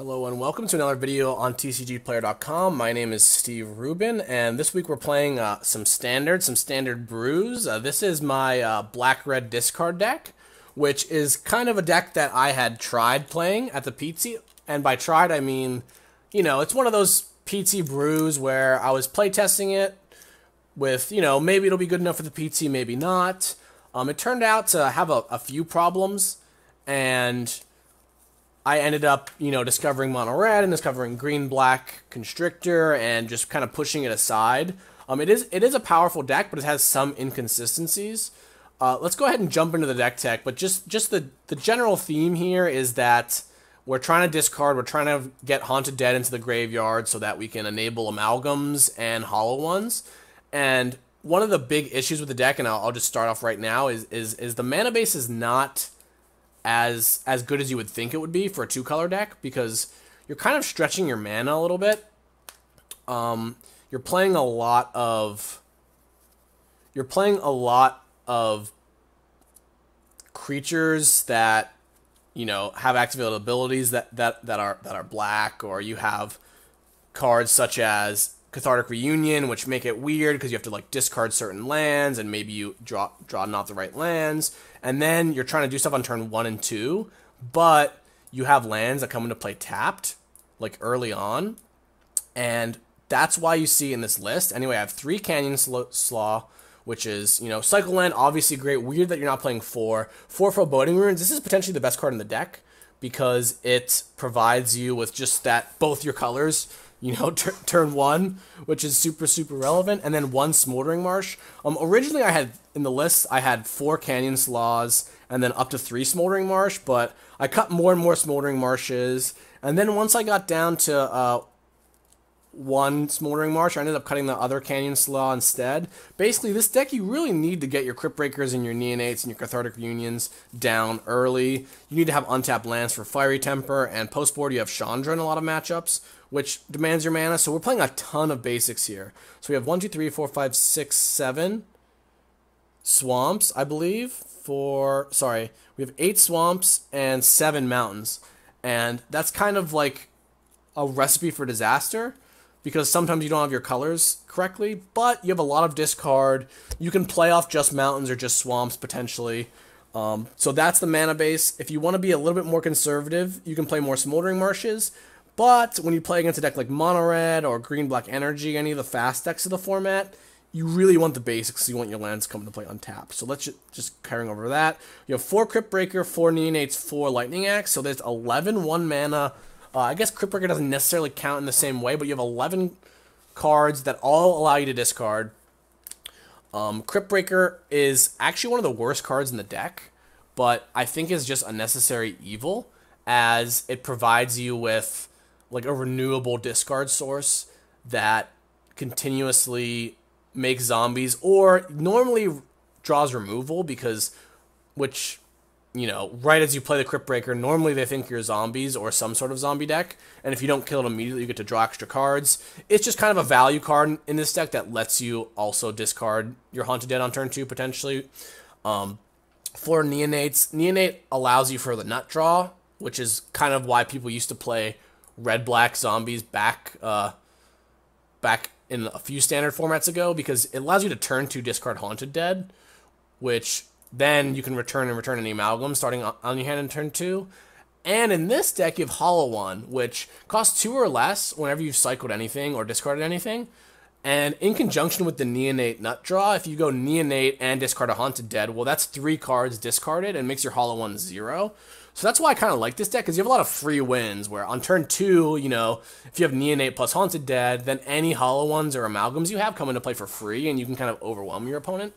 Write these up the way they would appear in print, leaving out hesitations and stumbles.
Hello and welcome to another video on TCGplayer.com. My name is Steve Rubin, and this week we're playing some standard brews. This is my black-red discard deck, which is kind of a deck that I had tried playing at the PT, and by tried I mean, you know, it's one of those PT brews where I was playtesting it with, you know, maybe it'll be good enough for the PT, maybe not. It turned out to have a few problems, and I ended up, you know, discovering mono red and discovering green black constrictor and just kind of pushing it aside. It is a powerful deck, but it has some inconsistencies. Let's go ahead and jump into the deck tech, but just the general theme here is that we're trying to discard, we're trying to get Haunted Dead into the graveyard so that we can enable amalgams and hollow ones. And one of the big issues with the deck, and I'll just start off right now, is the mana base is not as good as you would think it would be for a two-color deck, because you're kind of stretching your mana a little bit. You're playing a lot of creatures that, you know, have activated abilities that are black, or you have cards such as Cathartic Reunion, which make it weird because you have to like discard certain lands, and maybe you draw not the right lands, and then you're trying to do stuff on turn 1 and 2, but you have lands that come into play tapped like early on, and that's why you see in this list. Anyway, I have 3 Canyon Slaw, which is, you know, cycle land, obviously great. Weird that you're not playing 4 Foreboding Runes. This is potentially the best card in the deck because it provides you with just that, both your colors, you know, turn 1, which is super relevant, and then 1 Smoldering Marsh. Originally I had, in the list, I had 4 Canyon Slaws, and then up to 3 Smoldering Marsh, but I cut more and more Smoldering Marshes, and then once I got down to 1 Smoldering Marsh, I ended up cutting the other Canyon Slaw instead. Basically, this deck, you really need to get your Crypt Breakers and your Neonates and your Cathartic Reunions down early. You need to have untapped lands for Fiery Temper, and post-board you have Chandra in a lot of matchups, which demands your mana. So we're playing a ton of basics here. So we have 1, 2, 3, 4, 5, 6, 7 swamps, I believe. We have 8 swamps and 7 mountains. And that's kind of like a recipe for disaster, because sometimes you don't have your colors correctly, but you have a lot of discard. You can play off just mountains or just swamps, potentially. So that's the mana base. If you want to be a little bit more conservative, you can play more Smoldering Marshes. But when you play against a deck like Mono Red or Green Black Energy, any of the fast decks of the format, you really want the basics. You want your lands to come into play untapped. So let's just carrying over that. You have 4 Crypt Breaker, 4 Neonates, 4 Lightning Axe. So there's 11 1-mana. I guess Crypt Breaker doesn't necessarily count in the same way, but you have 11 cards that all allow you to discard. Crypt Breaker is actually one of the worst cards in the deck, but I think is just a necessary evil, as it provides you with like a renewable discard source that continuously makes zombies, or normally draws removal, because, which, you know, right as you play the Crypt Breaker, normally they think you're zombies or some sort of zombie deck, and if you don't kill it immediately, you get to draw extra cards. It's just kind of a value card in this deck that lets you also discard your Haunted Dead on turn 2, potentially. For Neonates, Neonate allows you for the nut draw, which is kind of why people used to play red-black zombies back in a few standard formats ago, because it allows you to turn 2 discard Haunted Dead, which then you can return any amalgam starting on your hand in turn 2. And in this deck, you have Hollow One, which costs 2 or less whenever you've cycled anything or discarded anything. And in conjunction with the Neonate Nut Draw, if you go Neonate and discard a Haunted Dead, well, that's 3 cards discarded and makes your Hollow One 0. So that's why I kind of like this deck, because you have a lot of free wins, where on turn 2, you know, if you have Neonate plus Haunted Dead, then any Hollow Ones or Amalgams you have come into play for free, and you can kind of overwhelm your opponent.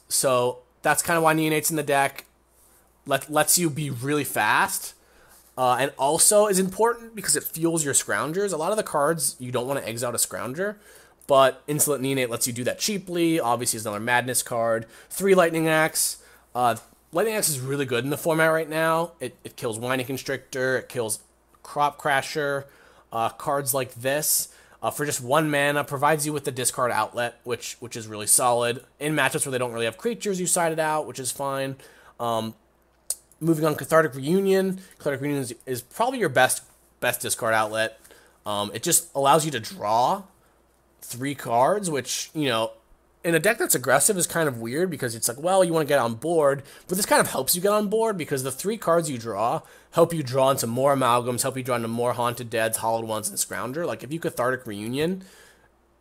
So that's kind of why Neonate's in the deck. Lets you be really fast, and also is important because it fuels your Scroungers. A lot of the cards, you don't want to exile a Scrounger, but Insolent Neonate lets you do that cheaply. Obviously, it's another Madness card. 3 Lightning Axe. Lightning Axe is really good in the format right now. It kills Whining Constrictor, it kills Crop Crasher. Cards like this, for just 1 mana, provides you with the discard outlet, which is really solid. In matchups where they don't really have creatures, you side it out, which is fine. moving on, Cathartic Reunion. Cathartic Reunion is probably your best discard outlet. It just allows you to draw 3 cards, which, you know, in a deck that's aggressive is kind of weird because it's like, well, you want to get on board, but this kind of helps you get on board because the 3 cards you draw help you draw into more amalgams, help you draw into more Haunted Deads, Hollowed Ones, and Scrounger. Like, if you Cathartic Reunion,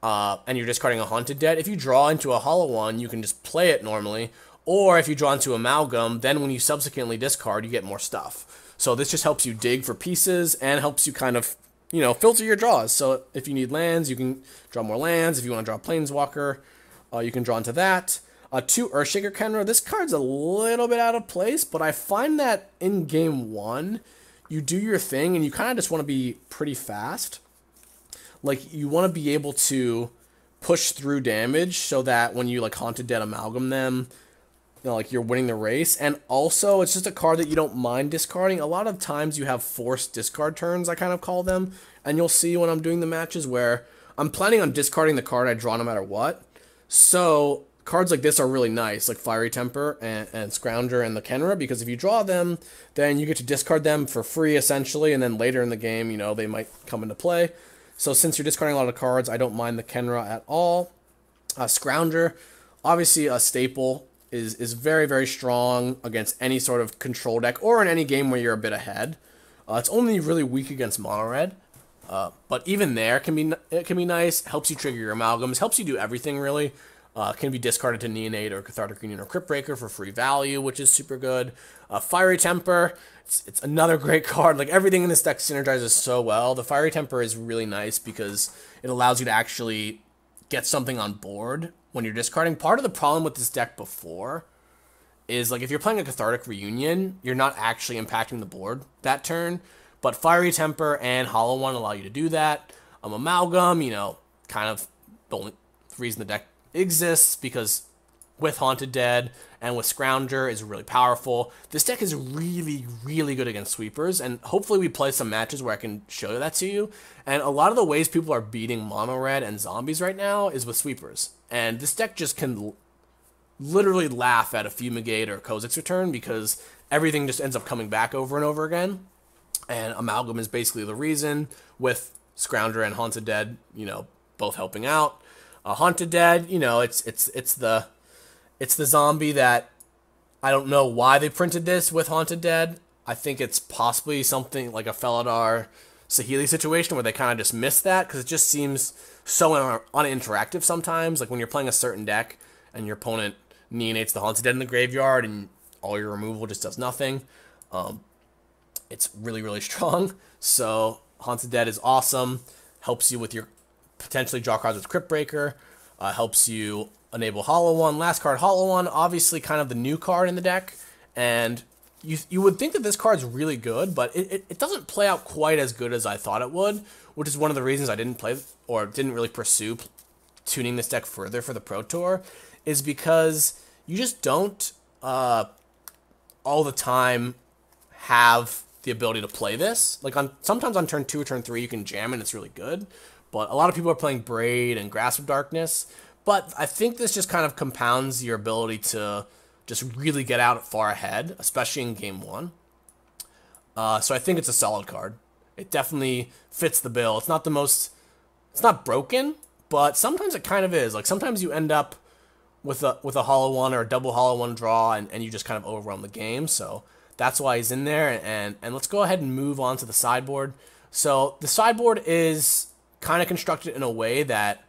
and you're discarding a Haunted Dead, if you draw into a Hollow One, you can just play it normally, or if you draw into Amalgam, then when you subsequently discard, you get more stuff. So this just helps you dig for pieces and helps you kind of, you know, filter your draws. So if you need lands, you can draw more lands. If you want to draw Planeswalker, you can draw into that. 2 Earthshaker Kenra. This card's a little bit out of place, but I find that in game 1, you do your thing and you kind of just want to be pretty fast. Like, you want to be able to push through damage so that when you, like, Haunted Dead Amalgam them, you know, like, you're winning the race. And also, it's just a card that you don't mind discarding. A lot of times you have forced discard turns, I kind of call them. And you'll see when I'm doing the matches where I'm planning on discarding the card I draw no matter what. So cards like this are really nice, like Fiery Temper and Scrounger and the Kenra, because if you draw them, then you get to discard them for free, essentially. And then later in the game, you know, they might come into play. So since you're discarding a lot of cards, I don't mind the Kenra at all. Scrounger, obviously a staple, is very, very strong against any sort of control deck or in any game where you're a bit ahead. It's only really weak against mono red, but even there it can be nice. Helps you trigger your amalgams, helps you do everything really. Can be discarded to Neonate or Cathartic Reunion or Crypt Breaker for free value, which is super good. Fiery Temper, it's another great card. Like, everything in this deck synergizes so well. The Fiery Temper is really nice because it allows you to actually get something on board when you're discarding. Part of the problem with this deck before is, like, if you're playing a Cathartic Reunion, you're not actually impacting the board that turn. But Fiery Temper and Hollow One allow you to do that. Amalgam, you know, kind of the only reason the deck exists because with Haunted Dead and with Scrounger is really powerful. This deck is really, really good against sweepers, and hopefully we play some matches where I can show that to you. And a lot of the ways people are beating mono red and zombies right now is with sweepers. And this deck just can literally laugh at a Fumigate or Kozik's Return because everything just ends up coming back over and over again. And Amalgam is basically the reason, with Scrounger and Haunted Dead, you know, both helping out. Haunted Dead, you know, it's the zombie that I don't know why they printed this with Haunted Dead. I think it's possibly something like a Felidar Saheeli situation where they kind of just missed that because it just seems so uninteractive sometimes. Like when you're playing a certain deck and your opponent neonates the Haunted Dead in the graveyard and all your removal just does nothing. It's really, really strong. So Haunted Dead is awesome. Helps you with your potentially draw cards with Crypt Breaker. Helps you enable Hollow One. Last card, Hollow One, obviously kind of the new card in the deck. And you would think that this card's really good, but it doesn't play out quite as good as I thought it would, which is one of the reasons I didn't play or didn't really pursue tuning this deck further for the Pro Tour, is because you just don't all the time have the ability to play this. Like sometimes on turn 2 or turn 3 you can jam and it's really good, but a lot of people are playing Braid and Grasp of Darkness. But I think this just kind of compounds your ability to just really get out far ahead, especially in game 1. So I think it's a solid card. It definitely fits the bill. It's not the most, it's not broken, but sometimes it kind of is. Like sometimes you end up with a Hollow One or a double Hollow One draw and you just kind of overwhelm the game. So that's why he's in there. And let's go ahead and move on to the sideboard. So the sideboard is kind of constructed in a way that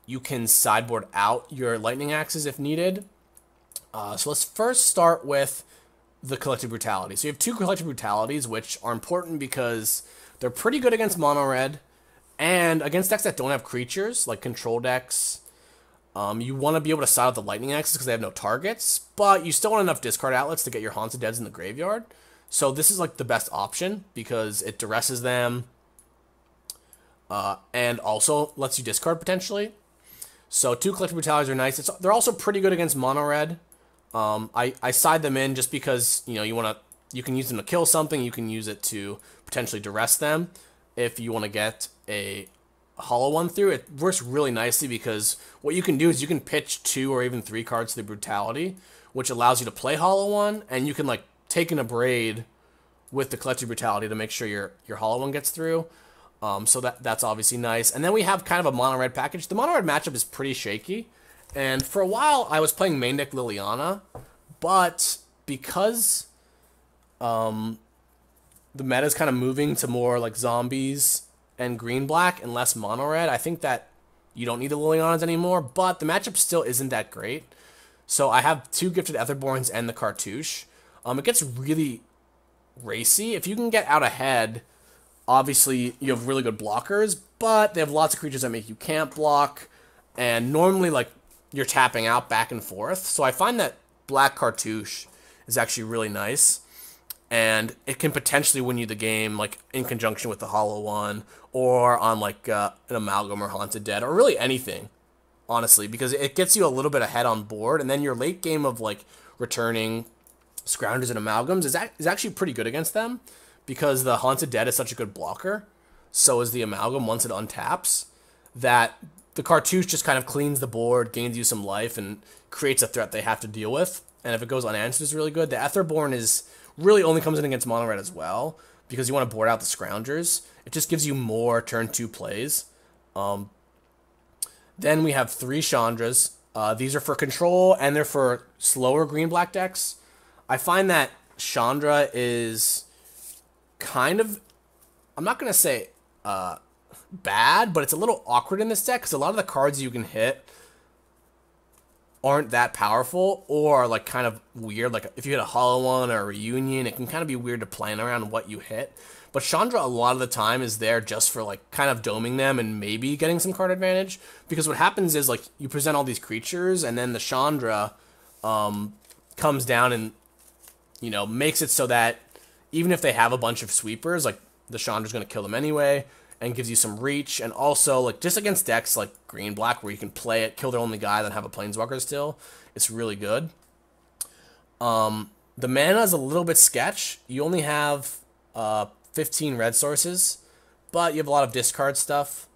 you can sideboard out your lightning axes if needed. So let's first start with the Collective Brutality. So you have 2 Collective Brutalities, which are important because they're pretty good against mono red and against decks that don't have creatures, like control decks. You want to be able to side out the lightning axes because they have no targets, but you still want enough discard outlets to get your Haunted Deads in the graveyard. So this is like the best option because it duresses them and also lets you discard potentially. So 2 Collective Brutalities are nice. They're also pretty good against mono red. I side them in just because, you know, you can use them to kill something. You can use it to potentially duress them if you want to get a Hollow One through. It works really nicely because what you can do is you can pitch 2 or even 3 cards to the Brutality, which allows you to play Hollow One, and you can like taken a braid with the Collective Brutality to make sure your hollow one gets through. So that's obviously nice. And then we have kind of a mono red package. The mono red matchup is pretty shaky. And for a while, I was playing main deck Liliana. But because the meta is kind of moving to more like zombies and green-black and less mono-red, I think that you don't need the Lilianas anymore. But the matchup still isn't that great. So I have 2 Gifted Etherborns and the Cartouche. It gets really racy. If you can get out ahead, obviously you have really good blockers, but they have lots of creatures that make you can't block, and normally like you're tapping out back and forth. So I find that Black Cartouche is actually really nice, and it can potentially win you the game like in conjunction with the Hollow one, or on like an Amalgam or Haunted Dead, or really anything, honestly, because it gets you a little bit ahead on board, and then your late game of like returning Scroungers and Amalgams is actually pretty good against them, because the Haunted Dead is such a good blocker, so is the Amalgam once it untaps, that the Cartouche just kind of cleans the board, gains you some life, and creates a threat they have to deal with. And if it goes unanswered, it's really good. The Etherborn is really only comes in against mono red as well, because you want to board out the Scroungers. It just gives you more turn 2 plays. Then we have 3 Chandras. These are for control, and they're for slower green-black decks. I find that Chandra is kind of, I'm not going to say bad, but it's a little awkward in this deck, because a lot of the cards you can hit aren't that powerful, or are like kind of weird. Like if you hit a Hollow one or a Reunion, it can kind of be weird to plan around what you hit. But Chandra a lot of the time is there just for like kind of doming them and maybe getting some card advantage, because what happens is like you present all these creatures, and then the Chandra comes down and, you know, makes it so that even if they have a bunch of sweepers, like the Chandra's going to kill them anyway, and gives you some reach. And also, like, just against decks like green-black, where you can play it, kill their only guy, then have a Planeswalker still, it's really good. The mana is a little bit sketch. You only have 15 red sources, but you have a lot of discard stuff.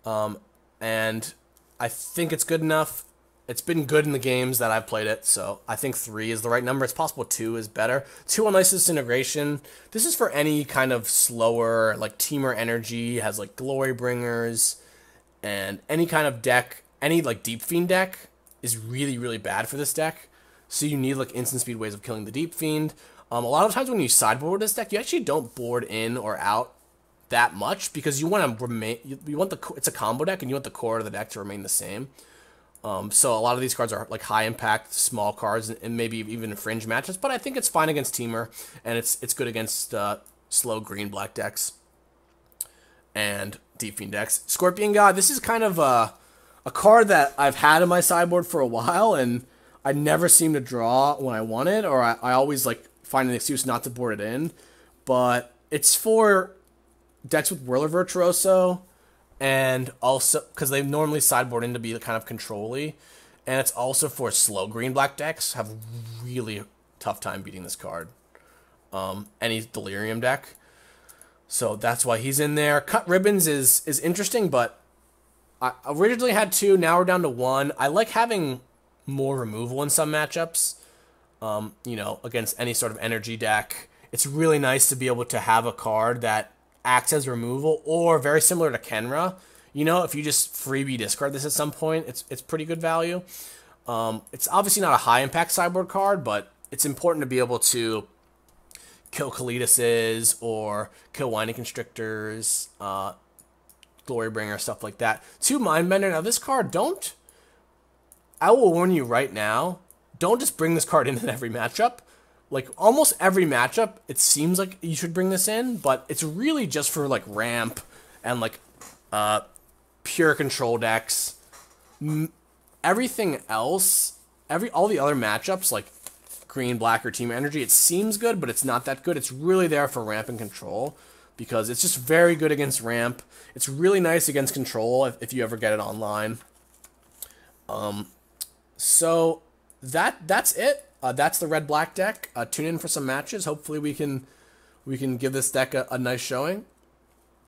And I think it's good enough. It's been good in the games that I've played it, so I think 3 is the right number. It's possible 2 is better. 2 on Ice Disintegration. This is for any kind of slower, like Teamer Energy, has like Glory Bringers, and any kind of deck, any like Deep Fiend deck is really, really bad for this deck. So you need like instant speed ways of killing the Deep Fiend. A lot of times when you sideboard this deck, you actually don't board in or out that much, because you want to remain, you want it's a combo deck, and you want the core of the deck to remain the same. So a lot of these cards are like high impact, small cards, and maybe even fringe matches. But I think it's fine against Teamer, and it's good against slow green-black decks and Deep Fiend decks. Scorpion God, this is kind of a card that I've had in my sideboard for a while, and I never seem to draw when I want it, or I always like find an excuse not to board it in. But it's for decks with Whirler Virtuoso, and also because they normally sideboard in to be kind of control-y, and it's also for slow green-black decks have really tough time beating this card. Any Delirium deck. So that's why he's in there. Cut Ribbons is interesting, but I originally had 2, now we're down to 1. I like having more removal in some matchups, you know, against any sort of energy deck. It's really nice to be able to have a card that acts as removal, or very similar to Kenra. You know, if you just freebie discard this at some point, it's pretty good value. It's obviously not a high impact sideboard card, but it's important to be able to kill Kalidases or kill Winding Constrictors, Glorybringer, stuff like that. 2 Mindbender. Now this card, I will warn you right now, don't just bring this card in every matchup. Like, almost every matchup, it seems like you should bring this in, but it's really just for, like, ramp and, like, pure control decks. Everything else, all the other matchups, like green, black, or Team Energy, it seems good, but it's not that good. It's really there for ramp and control, because it's just very good against ramp. It's really nice against control if you ever get it online. So that's it. That's the red-black deck. Tune in for some matches. Hopefully we can give this deck a nice showing.